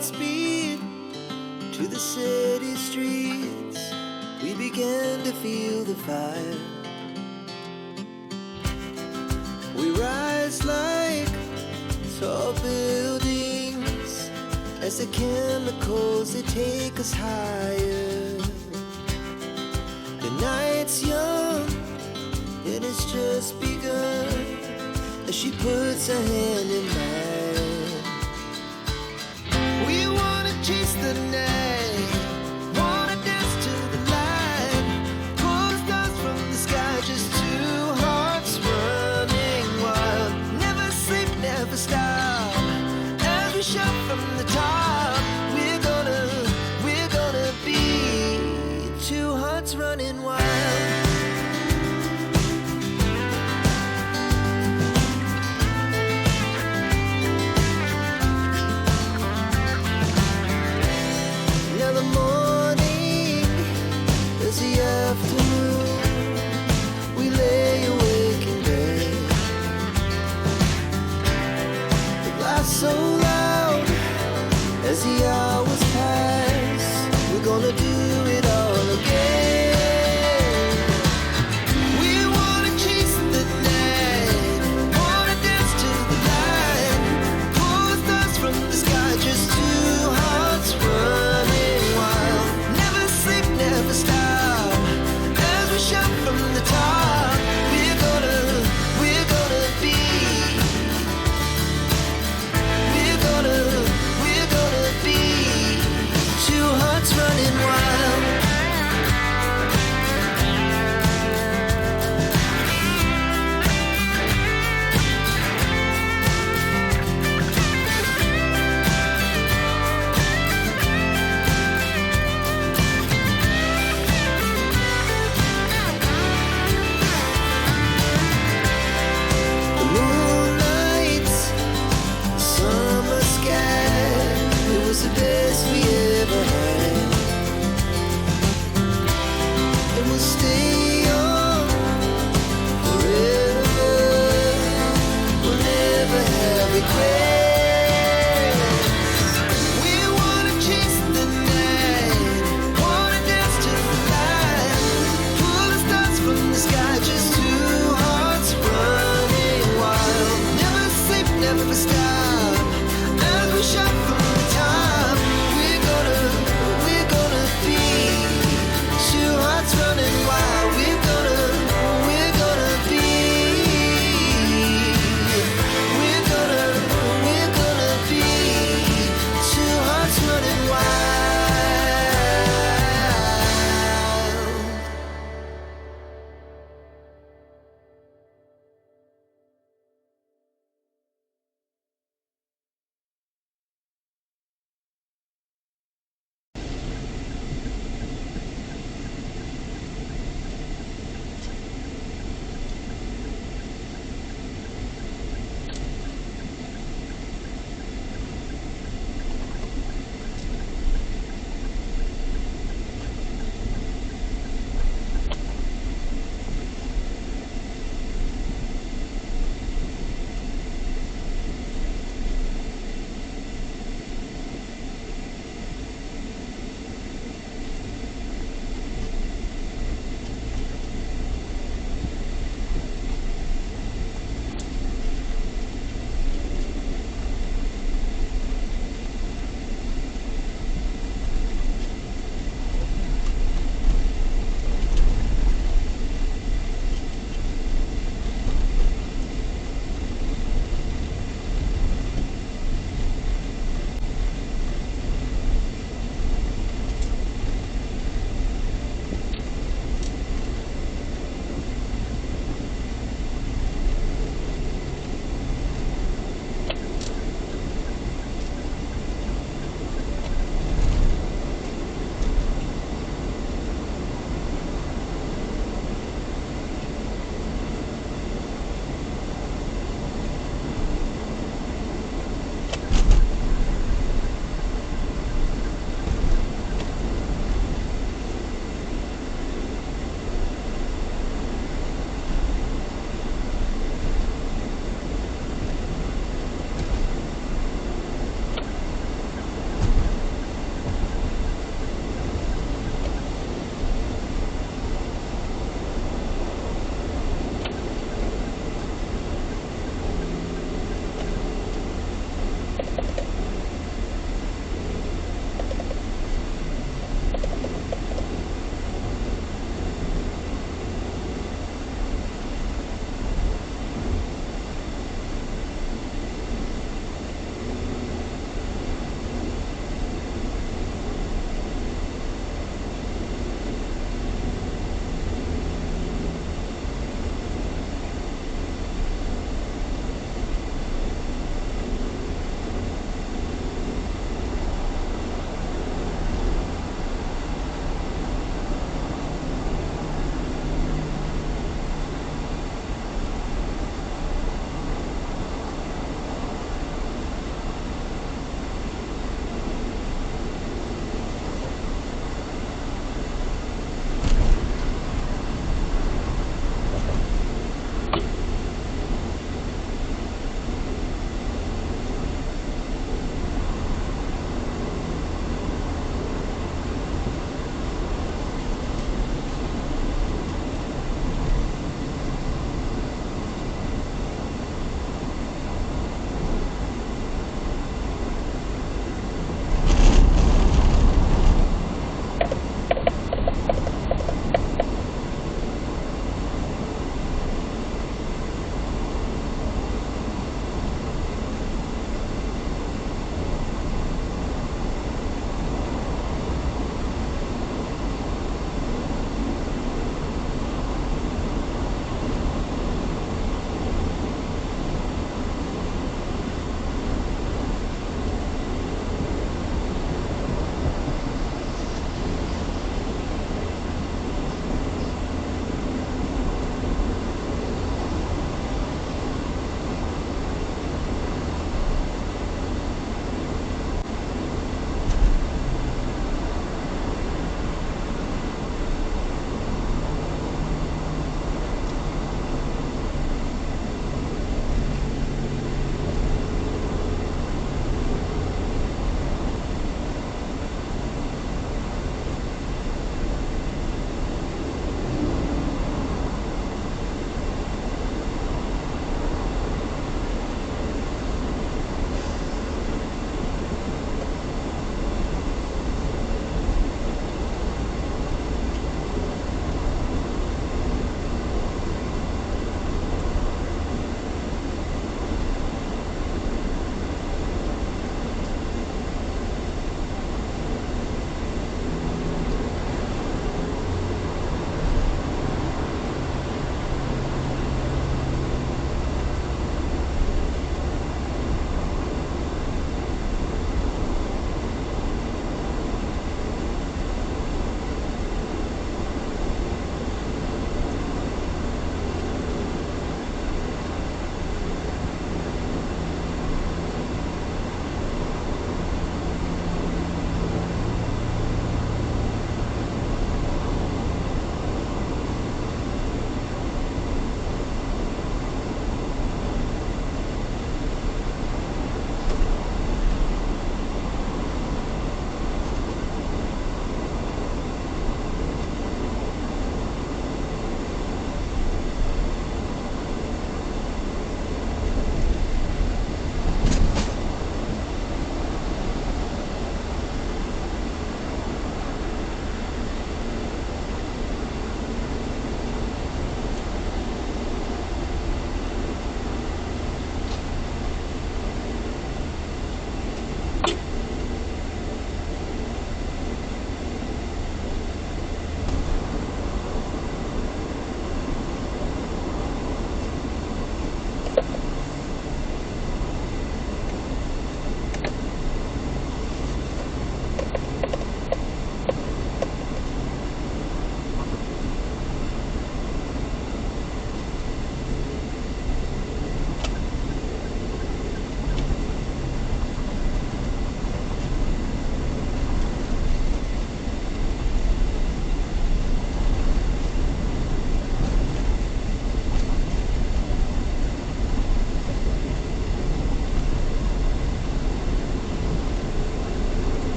Godspeed to the city streets. We began to feel the fire. We rise like tall buildings as the chemicals, they take us higher. The night's young and it's just begun as she puts her hand in mine. We wanna chase the night, wanna dance to the light, pull the stars from the sky, just two hearts running wild. Never sleep, never stop, as we shout from the top. We're gonna be two hearts running wild. Now the morning is the afternoon. We lay awake in bed. The laugh so loud as the hours pass. We're gonna do it all again. We wanna chase the night, wanna dance to the light, pull the stars from the sky, just two hearts running wild. Never sleep, never stop, as we shout from the top. We're gonna be, we're gonna be two hearts running wild. The moonlight, summer sky, it was the best we ever had. And we'll stay on forever. We'll never have regrets. We wanna chase the night, wanna dance to the light, pull the stars from the sky, just two hearts running wild. Never sleep, never stop, as we shout from the top. We're gonna be two hearts running wild. We're gonna be, we're gonna be two hearts running wild.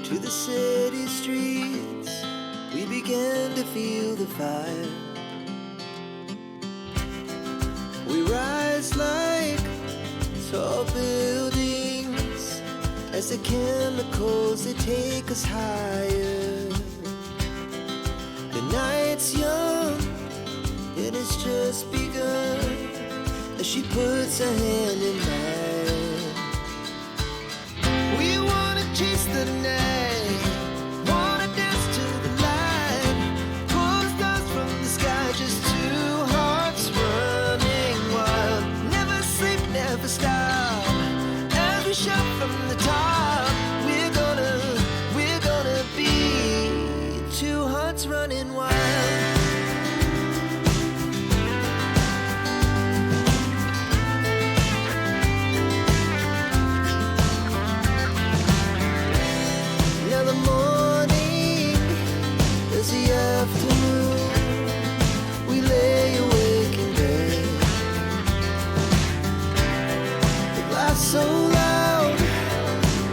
to the city streets, we began to feel the fire. We rise like tall buildings as the chemicals, they take us higher. The night's young, it has just begun as she puts her hand in mine. We wanna chase the night, wanna dance to the light, pull the stars from the sky, just two hearts running wild. Never sleep, never stop, as we shout from the top. We're gonna be two hearts running wild. So loud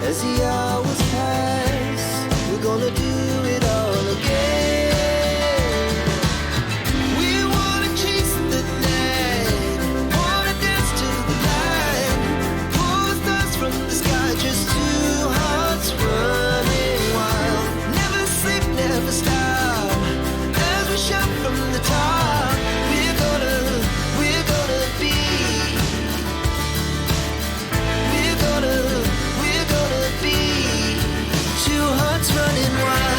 as the hours pass, we're gonna do it all again. We wanna chase the night, wanna dance to the light, pull the stars from the sky, just two hearts running wild. Never sleep, never stop, as we shout from the top. We're gonna be running wild.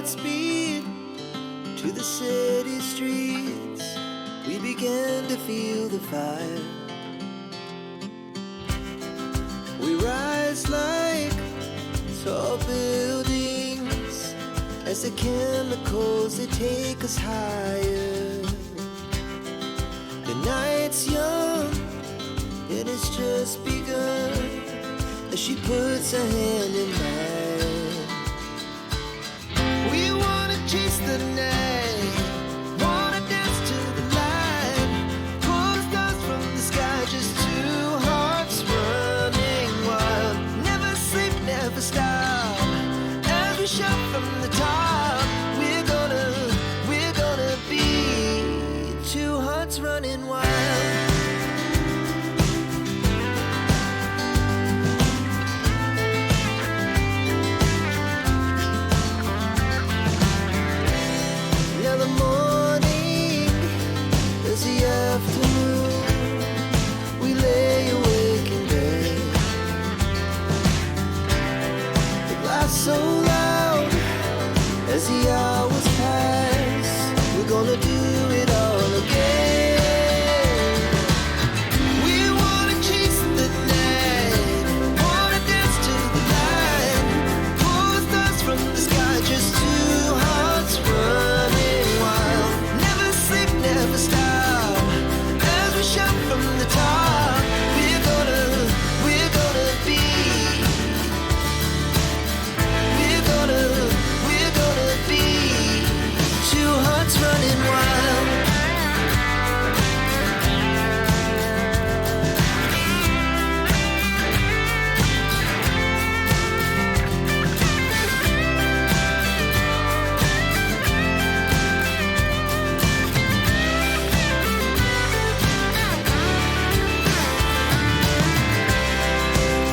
speed to the city streets. We began to feel the fire. We rise like tall buildings as the chemicals, they take us higher. The night's young, it has just begun as she puts her hand in mine. We wanna chase the night, wanna dance to the light, pull the stars from the sky, just two hearts running wild. Never sleep, never stop, as we shout from the top. We're gonna be two hearts running wild. So loud as the hours pass, we're gonna do it all again. We wanna chase the night, wanna dance to the light, pull the stars from the sky, just two hearts running wild. Never sleep, never stop, as we shout from the top. We're gonna be two hearts running wild.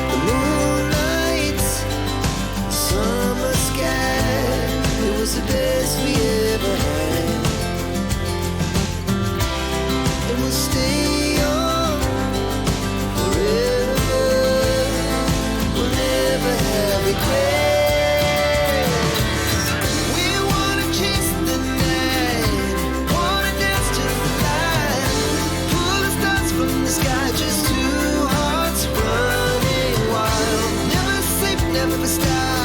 The moonlight, summer sky, it was the best we ever had. And we'll stay young forever. We'll never have regrets. We wanna chase the night, wanna dance to the light, pull the stars from the sky, just two hearts running wild. Never sleep, never stop.